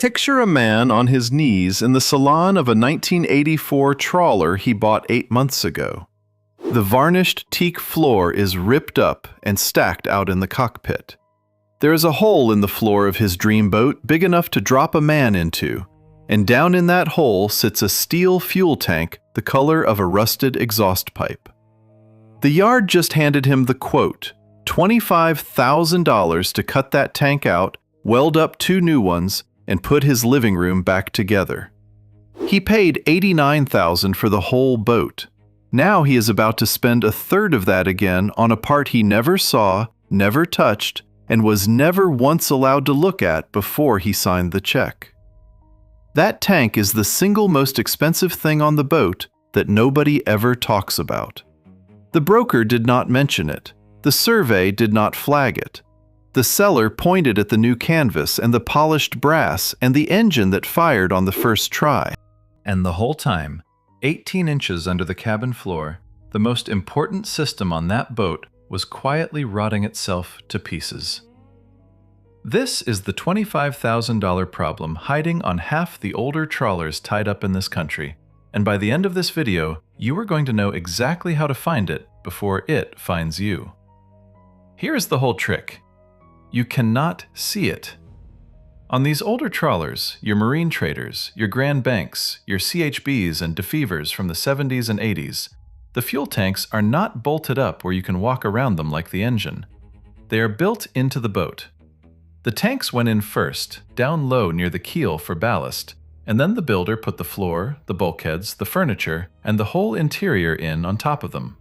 Picture a man on his knees in the salon of a 1984 trawler he bought 8 months ago. The varnished teak floor is ripped up and stacked out in the cockpit. There is a hole in the floor of his dream boat big enough to drop a man into, and down in that hole sits a steel fuel tank the color of a rusted exhaust pipe. The yard just handed him the quote, $25,000 to cut that tank out, weld up 2 new ones, and put his living room back together. He paid $89,000 for the whole boat. Now he is about to spend a third of that again on a part he never saw, never touched, and was never once allowed to look at before he signed the check. That tank is the single most expensive thing on the boat that nobody ever talks about. The broker did not mention it. The survey did not flag it. The seller pointed at the new canvas and the polished brass and the engine that fired on the first try. And the whole time, 18 inches under the cabin floor, the most important system on that boat was quietly rotting itself to pieces. This is the $25,000 problem hiding on half the older trawlers tied up in this country, and by the end of this video, you are going to know exactly how to find it before it finds you. Here is the whole trick. You cannot see it. On these older trawlers, your marine traders, your Grand Banks, your CHBs and DeFevers from the 70s and 80s, the fuel tanks are not bolted up where you can walk around them like the engine. They are built into the boat. The tanks went in first, down low near the keel for ballast, and then the builder put the floor, the bulkheads, the furniture, and the whole interior in on top of them.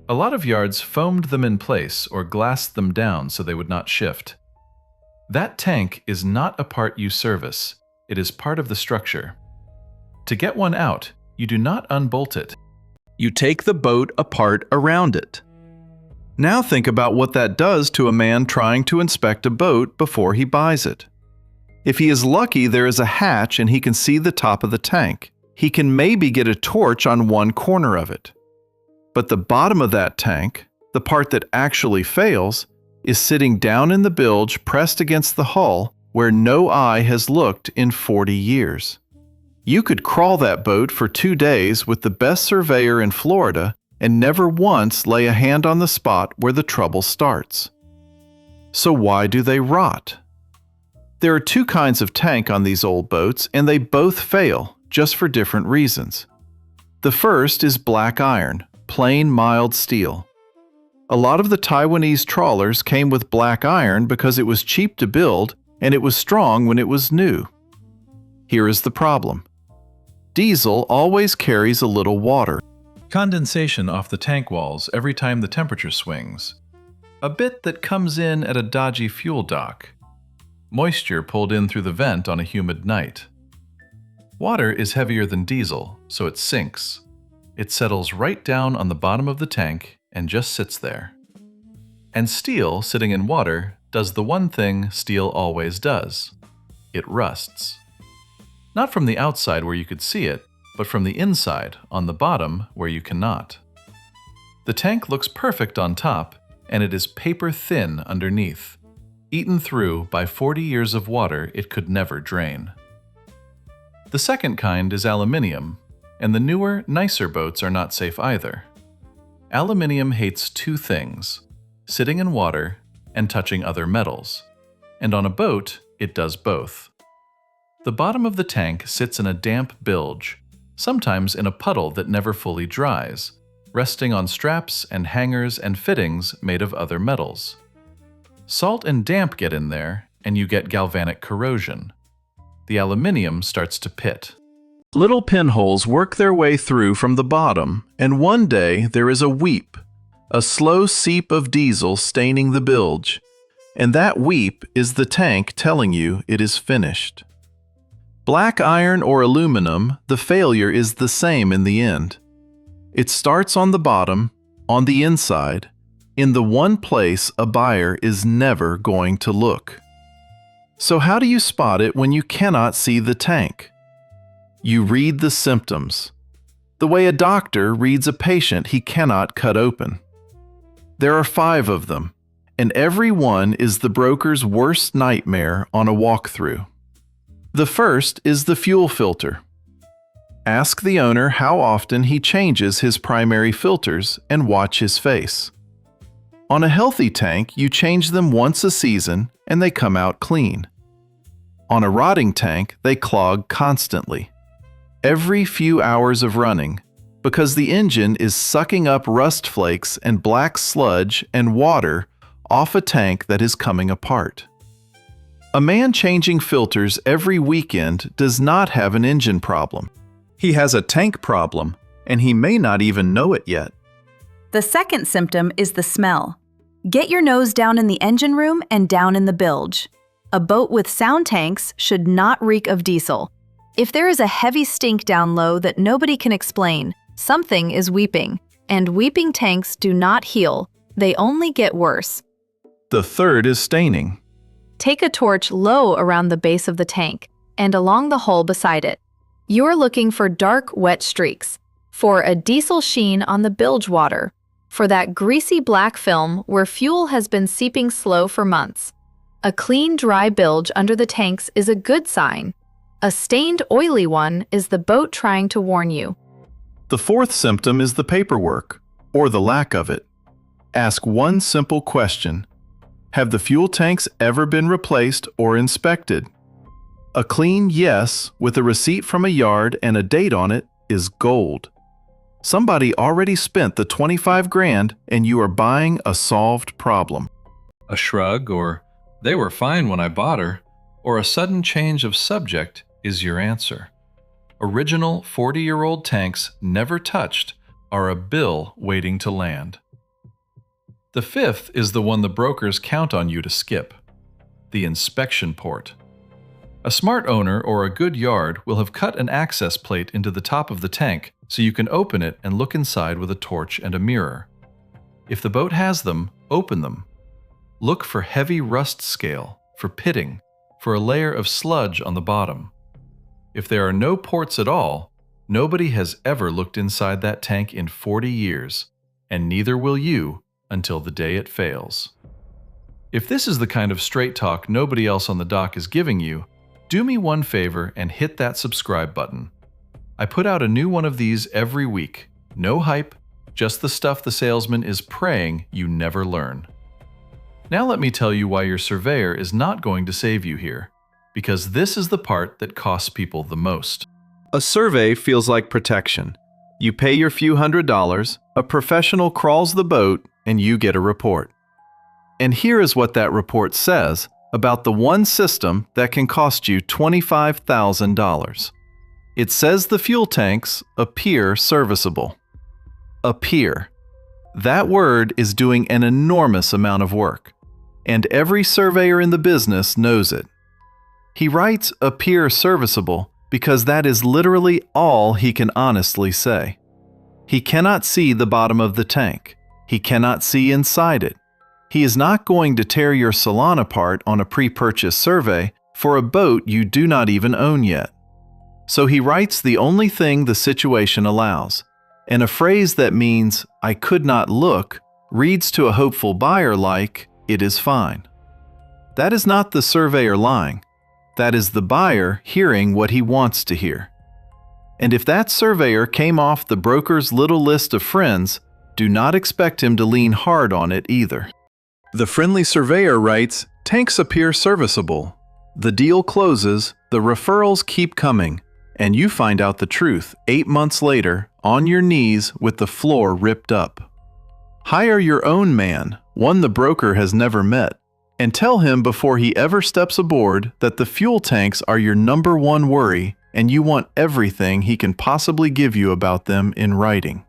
A lot of yards foamed them in place or glassed them down so they would not shift. That tank is not a part you service, it is part of the structure. To get one out, you do not unbolt it. You take the boat apart around it. Now think about what that does to a man trying to inspect a boat before he buys it. If he is lucky, there is a hatch and he can see the top of the tank. He can maybe get a torch on one corner of it. But the bottom of that tank, the part that actually fails, is sitting down in the bilge pressed against the hull where no eye has looked in 40 years. You could crawl that boat for 2 days with the best surveyor in Florida and never once lay a hand on the spot where the trouble starts. So why do they rot? There are 2 kinds of tank on these old boats, and they both fail, just for different reasons. The first is black iron, plain mild steel. A lot of the Taiwanese trawlers came with black iron because it was cheap to build and it was strong when it was new. Here is the problem. Diesel always carries a little water. Condensation off the tank walls every time the temperature swings. A bit that comes in at a dodgy fuel dock. Moisture pulled in through the vent on a humid night. Water is heavier than diesel, so it sinks. It settles right down on the bottom of the tank and just sits there. And steel, sitting in water, does the one thing steel always does. It rusts. Not from the outside where you could see it, but from the inside, on the bottom where you cannot. The tank looks perfect on top, and it is paper thin underneath, eaten through by 40 years of water it could never drain. The second kind is aluminium, and the newer, nicer boats are not safe either. Aluminium hates 2 things, sitting in water and touching other metals. And on a boat, it does both. The bottom of the tank sits in a damp bilge, sometimes in a puddle that never fully dries, resting on straps and hangers and fittings made of other metals. Salt and damp get in there, and you get galvanic corrosion. The aluminium starts to pit. Little pinholes work their way through from the bottom, and one day there is a weep, a slow seep of diesel staining the bilge, and that weep is the tank telling you it is finished. Black iron or aluminum, the failure is the same in the end. It starts on the bottom, on the inside, in the one place a buyer is never going to look. So how do you spot it when you cannot see the tank? You read the symptoms, the way a doctor reads a patient he cannot cut open. There are 5 of them, and every one is the broker's worst nightmare on a walkthrough. The first is the fuel filter. Ask the owner how often he changes his primary filters and watch his face. On a healthy tank, you change them once a season and they come out clean. On a rotting tank, they clog constantly, every few hours of running, because the engine is sucking up rust flakes and black sludge and water off a tank that is coming apart. A man changing filters every weekend does not have an engine problem. He has a tank problem, and he may not even know it yet. The second symptom is the smell. Get your nose down in the engine room and down in the bilge. A boat with sound tanks should not reek of diesel. If there is a heavy stink down low that nobody can explain, something is weeping, and weeping tanks do not heal, they only get worse. The third is staining. Take a torch low around the base of the tank and along the hole beside it. You're looking for dark, wet streaks, for a diesel sheen on the bilge water, for that greasy black film where fuel has been seeping slow for months. A clean, dry bilge under the tanks is a good sign. A stained, oily one is the boat trying to warn you. The fourth symptom is the paperwork, or the lack of it. Ask one simple question. Have the fuel tanks ever been replaced or inspected? A clean yes with a receipt from a yard and a date on it is gold. Somebody already spent the 25 grand and you are buying a solved problem. A shrug, or "they were fine when I bought her," or a sudden change of subject is your answer. Original 40-year-old tanks never touched are a bill waiting to land. The fifth is the one the brokers count on you to skip: the inspection port. A smart owner or a good yard will have cut an access plate into the top of the tank so you can open it and look inside with a torch and a mirror. If the boat has them, open them. Look for heavy rust scale, for pitting, for a layer of sludge on the bottom. If there are no ports at all, nobody has ever looked inside that tank in 40 years, and neither will you until the day it fails. If this is the kind of straight talk nobody else on the dock is giving you, do me one favor and hit that subscribe button. I put out a new one of these every week. No hype, just the stuff the salesman is praying you never learn. Now let me tell you why your surveyor is not going to save you here, because this is the part that costs people the most. A survey feels like protection. You pay your few $100s, a professional crawls the boat, and you get a report. And here is what that report says about the one system that can cost you $25,000. It says the fuel tanks appear serviceable. Appear. That word is doing an enormous amount of work, and every surveyor in the business knows it. He writes appear serviceable because that is literally all he can honestly say. He cannot see the bottom of the tank. He cannot see inside it. He is not going to tear your salon apart on a pre-purchase survey for a boat you do not even own yet. So he writes the only thing the situation allows, and a phrase that means, "I could not look," reads to a hopeful buyer like, "It is fine." That is not the surveyor lying. That is the buyer hearing what he wants to hear. And if that surveyor came off the broker's little list of friends, do not expect him to lean hard on it either. The friendly surveyor writes, "Tanks appear serviceable." The deal closes, the referrals keep coming, and you find out the truth 8 months later, on your knees with the floor ripped up. Hire your own man, one the broker has never met, and tell him before he ever steps aboard that the fuel tanks are your number one worry and you want everything he can possibly give you about them in writing.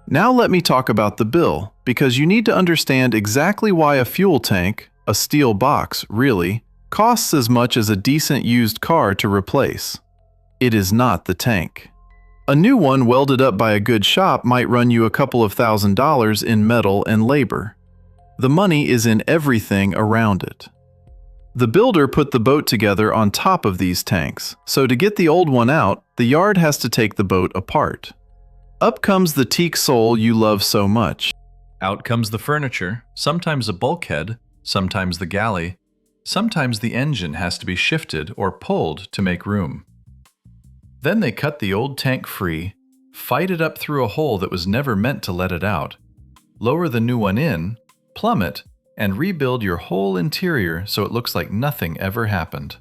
Now let me talk about the bill, because you need to understand exactly why a fuel tank, a steel box really, costs as much as a decent used car to replace. It is not the tank. A new one welded up by a good shop might run you a couple of $1,000s in metal and labor. The money is in everything around it. The builder put the boat together on top of these tanks, so to get the old one out, the yard has to take the boat apart. Up comes the teak sole you love so much. Out comes the furniture, sometimes a bulkhead, sometimes the galley, Sometimes the engine has to be shifted or pulled to make room. Then they cut the old tank free, fight it up through a hole that was never meant to let it out, lower the new one in, plumb it, and rebuild your whole interior so it looks like nothing ever happened.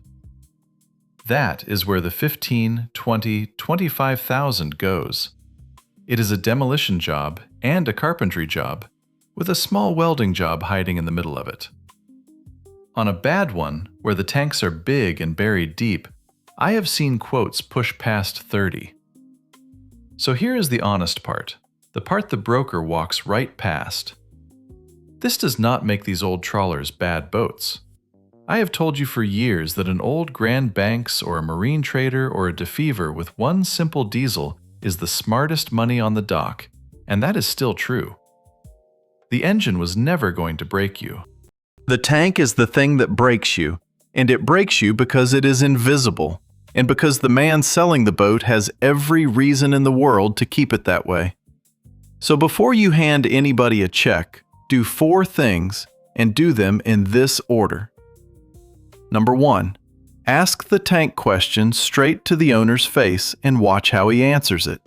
That is where the 15, 20, 25,000 goes. It is a demolition job and a carpentry job, with a small welding job hiding in the middle of it. On a bad one, where the tanks are big and buried deep, I have seen quotes push past 30. So here is the honest part, the part the broker walks right past. This does not make these old trawlers bad boats. I have told you for years that an old Grand Banks or a marine trader or a defeaver with one simple diesel is the smartest money on the dock, and that is still true. The engine was never going to break you. The tank is the thing that breaks you, and it breaks you because it is invisible, and because the man selling the boat has every reason in the world to keep it that way. So before you hand anybody a check, do 4 things, and do them in this order. Number 1, ask the tank question straight to the owner's face and watch how he answers it.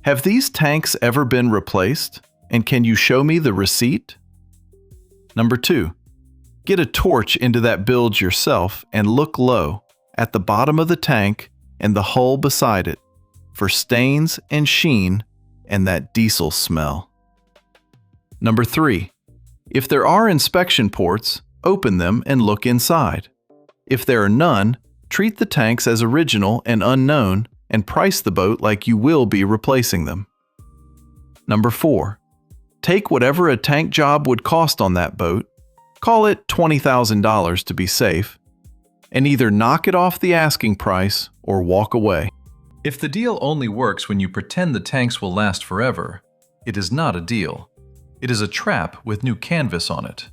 Have these tanks ever been replaced, and can you show me the receipt? Number 2, get a torch into that bilge yourself and look low, at the bottom of the tank and the hull beside it, for stains and sheen and that diesel smell. Number 3, if there are inspection ports, open them and look inside. If there are none, treat the tanks as original and unknown and price the boat like you will be replacing them. Number 4, take whatever a tank job would cost on that boat, call it $20,000 to be safe, and either knock it off the asking price or walk away. If the deal only works when you pretend the tanks will last forever, it is not a deal. It is a trap with new canvas on it.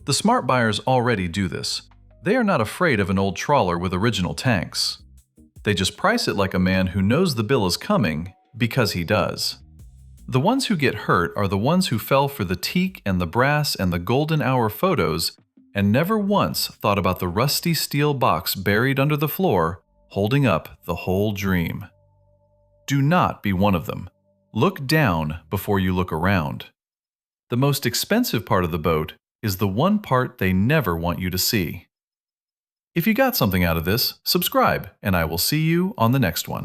The smart buyers already do this. They are not afraid of an old trawler with original tanks. They just price it like a man who knows the bill is coming because he does. The ones who get hurt are the ones who fell for the teak and the brass and the golden hour photos and never once thought about the rusty steel box buried under the floor, holding up the whole dream. Do not be one of them. Look down before you look around. The most expensive part of the boat is the one part they never want you to see. If you got something out of this, subscribe, and I will see you on the next one.